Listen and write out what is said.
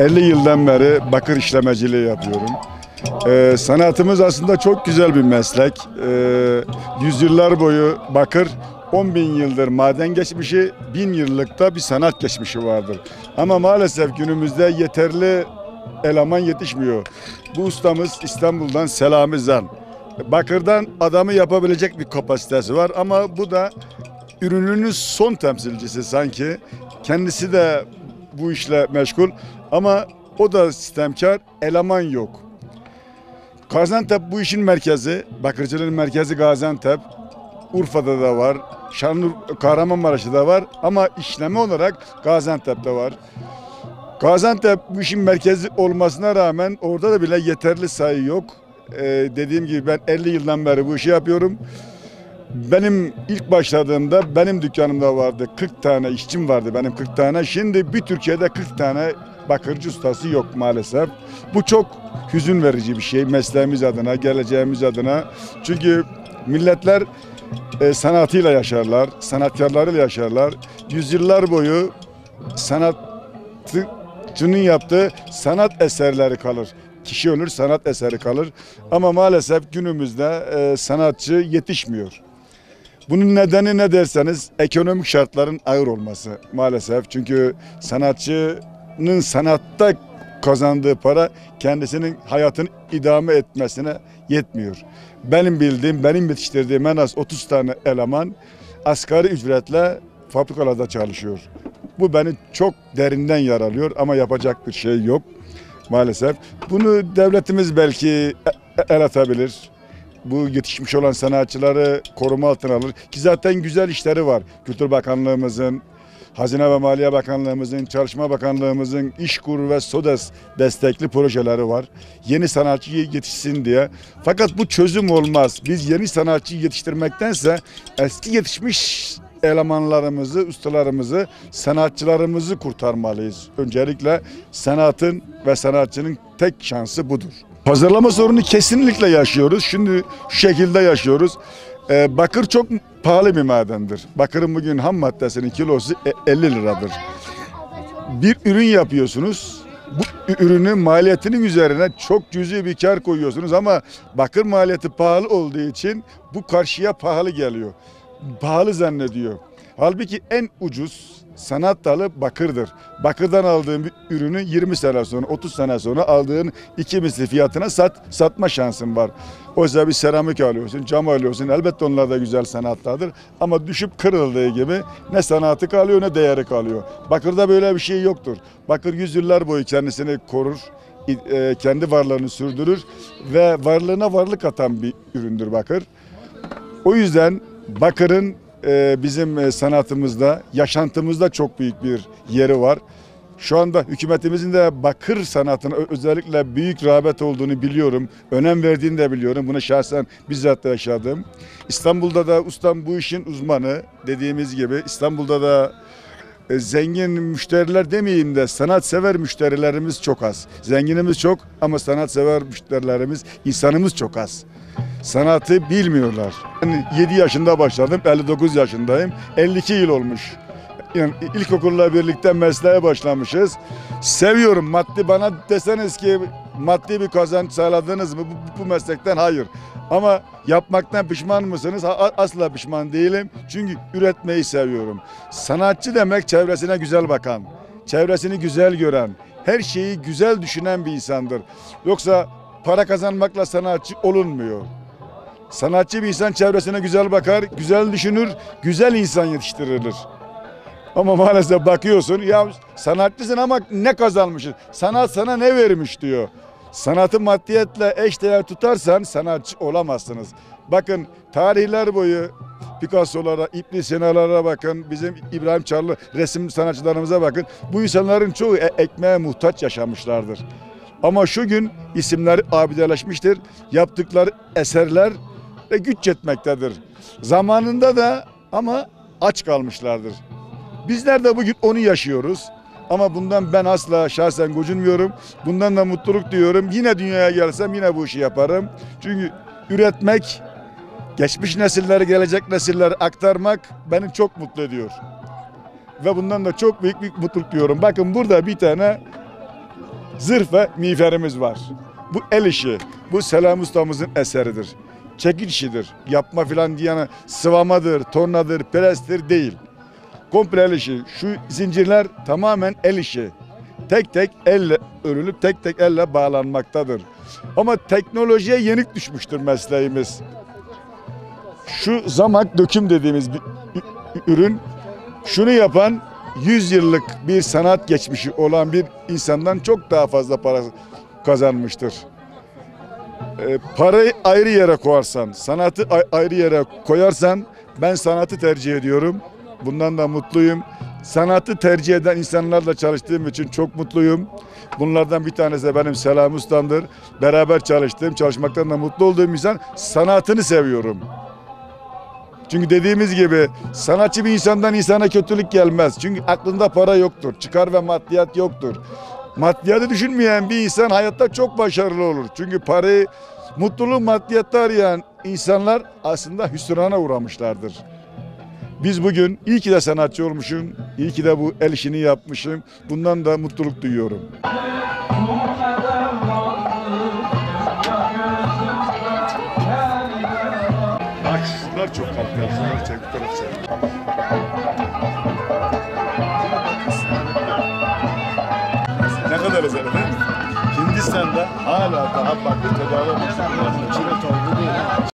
...50 yıldan beri bakır işlemeciliği yapıyorum. Sanatımız aslında çok güzel bir meslek. Yüzyıllar boyu bakır 10.000 yıldır maden geçmişi, 1000 yıllıkta bir sanat geçmişi vardır. Ama maalesef günümüzde yeterli eleman yetişmiyor. Bu ustamız İstanbul'dan Selami Zan. Bakırdan adamı yapabilecek bir kapasitesi var ama bu da ürününün son temsilcisi sanki. Kendisi de bu işle meşgul ama o da sistemkar, eleman yok. Gaziantep bu işin merkezi, bakırcılığın merkezi Gaziantep. Urfa'da da var, Kahramanmaraş'ta da var ama işleme olarak Gaziantep'te var. Gaziantep bu işin merkezi olmasına rağmen orada da bile yeterli sayı yok. Dediğim gibi ben 50 yıldan beri bu işi yapıyorum. Benim ilk başladığımda benim dükkanımda vardı 40 tane işçim vardı benim 40 tane. Şimdi bir Türkiye'de 40 tane bakırcı ustası yok maalesef. Bu çok hüzün verici bir şey mesleğimiz adına, geleceğimiz adına. Çünkü milletler sanatıyla yaşarlar, sanatkarlarıyla yaşarlar. Yüzyıllar boyu sanatçının yaptığı sanat eserleri kalır. Kişi ölür, sanat eseri kalır. Ama maalesef günümüzde sanatçı yetişmiyor. Bunun nedeni ne derseniz ekonomik şartların ağır olması maalesef. Çünkü sanatçının sanatta kazandığı para kendisinin hayatını idame etmesine yetmiyor. Benim bildiğim, benim yetiştirdiğim en az 30 tane eleman asgari ücretle fabrikalarda çalışıyor. Bu beni çok derinden yaralıyor ama yapacak bir şey yok maalesef. Bunu devletimiz belki el atabilir. Bu yetişmiş olan sanatçıları koruma altına alır. Ki zaten güzel işleri var. Kültür Bakanlığımızın, Hazine ve Maliye Bakanlığımızın, Çalışma Bakanlığımızın İşkur ve SODES destekli projeleri var. Yeni sanatçı yetişsin diye. Fakat bu çözüm olmaz. Biz yeni sanatçı yetiştirmektense eski yetişmiş elemanlarımızı, ustalarımızı, sanatçılarımızı kurtarmalıyız. Öncelikle sanatın ve sanatçının tek şansı budur. Pazarlama sorunu kesinlikle yaşıyoruz. Şimdi şu şekilde yaşıyoruz. Bakır çok pahalı bir madendir. Bakırın bugün ham maddesinin kilosu 50 liradır. Bir ürün yapıyorsunuz. Bu ürünün maliyetinin üzerine çok cüzi bir kar koyuyorsunuz ama bakır maliyeti pahalı olduğu için bu karşıya pahalı geliyor. Pahalı zannediyor. Halbuki en ucuz sanat dalı bakırdır. Bakırdan aldığın bir ürünü 20 sene sonra, 30 sene sonra aldığın 2 misli fiyatına satma şansın var. Oysa bir seramik alıyorsun, cam alıyorsun. Elbette onlar da güzel sanatlardır. Ama düşüp kırıldığı gibi ne sanatı kalıyor ne değeri kalıyor. Bakırda böyle bir şey yoktur. Bakır yüzyıllar boyu kendisini korur, kendi varlığını sürdürür ve varlığına varlık atan bir üründür bakır. O yüzden bakırın bizim sanatımızda, yaşantımızda çok büyük bir yeri var. Şu anda hükümetimizin de bakır sanatına özellikle büyük rağbet olduğunu biliyorum. Önem verdiğini de biliyorum. Bunu şahsen bizzat da yaşadım. İstanbul'da da ustam bu işin uzmanı dediğimiz gibi. İstanbul'da da zengin müşteriler demeyeyim de sanatsever müşterilerimiz çok az. Zenginimiz çok ama sanatsever müşterilerimiz, insanımız çok az. Sanatı bilmiyorlar. Ben 7 yaşında başladım, 59 yaşındayım. 52 yıl olmuş. Yani ilkokulla birlikte mesleğe başlamışız. Seviyorum maddi, bana deseniz ki maddi bir kazanç sağladınız mı bu meslekten? Hayır. Ama yapmaktan pişman mısınız? Asla pişman değilim. Çünkü üretmeyi seviyorum. Sanatçı demek çevresine güzel bakan, çevresini güzel gören, her şeyi güzel düşünen bir insandır. Yoksa para kazanmakla sanatçı olunmuyor. Sanatçı bir insan çevresine güzel bakar, güzel düşünür, güzel insan yetiştirilir. Ama maalesef bakıyorsun ya sanatçısın ama ne kazanmışsın? Sanat sana ne vermiş diyor. Sanatı maddiyetle eşdeğer tutarsan sanatçı olamazsınız. Bakın tarihler boyu Picasso'lara, İbn Sina'lara bakın, bizim İbrahim Çarlı resim sanatçılarımıza bakın. Bu insanların çoğu ekmeğe muhtaç yaşamışlardır. Ama şu gün isimleri abideleşmiştir. Yaptıkları eserler ve güç yetmektedir. Zamanında da ama aç kalmışlardır. Bizler de bugün onu yaşıyoruz. Ama bundan ben asla şahsen gocunmuyorum. Bundan da mutluluk duyuyorum. Yine dünyaya gelsem yine bu işi yaparım. Çünkü üretmek, geçmiş nesillere, gelecek nesillere aktarmak beni çok mutlu ediyor. Ve bundan da çok büyük bir mutluluk duyuyorum. Bakın burada bir tane zırh ve miğferimiz var. Bu el işi. Bu Selam Ustamızın eseridir. Çekiç işidir. Yapma filan diyene sıvamadır, tornadır, prestir değil. Komple el işi. Şu zincirler tamamen el işi. Tek tek elle örülüp tek tek elle bağlanmaktadır. Ama teknolojiye yenik düşmüştür mesleğimiz. Şu zamak döküm dediğimiz bir ürün, şunu yapan 100 yıllık bir sanat geçmişi olan bir insandan çok daha fazla para kazanmıştır. Parayı ayrı yere koyarsan, sanatı ayrı yere koyarsan ben sanatı tercih ediyorum. Bundan da mutluyum. Sanatı tercih eden insanlarla çalıştığım için çok mutluyum. Bunlardan bir tanesi de benim Selam Ustam'dır. Beraber çalıştığım, çalışmaktan da mutlu olduğum insan, sanatını seviyorum. Çünkü dediğimiz gibi sanatçı bir insandan insana kötülük gelmez. Çünkü aklında para yoktur. Çıkar ve maddiyat yoktur. Maddiyatı düşünmeyen bir insan hayatta çok başarılı olur. Çünkü parayı, mutluluğu maddiyatta arayan insanlar aslında hüsrana uğramışlardır. Biz bugün iyi ki de sanatçı olmuşum, iyi ki de bu el işini yapmışım. Bundan da mutluluk duyuyorum. Bunlar çok kalktı. Bunlar çek, bu taraf çek. Ne kadar özel değil mi? Hindistan'da hala daha farklı tedavi olmuş.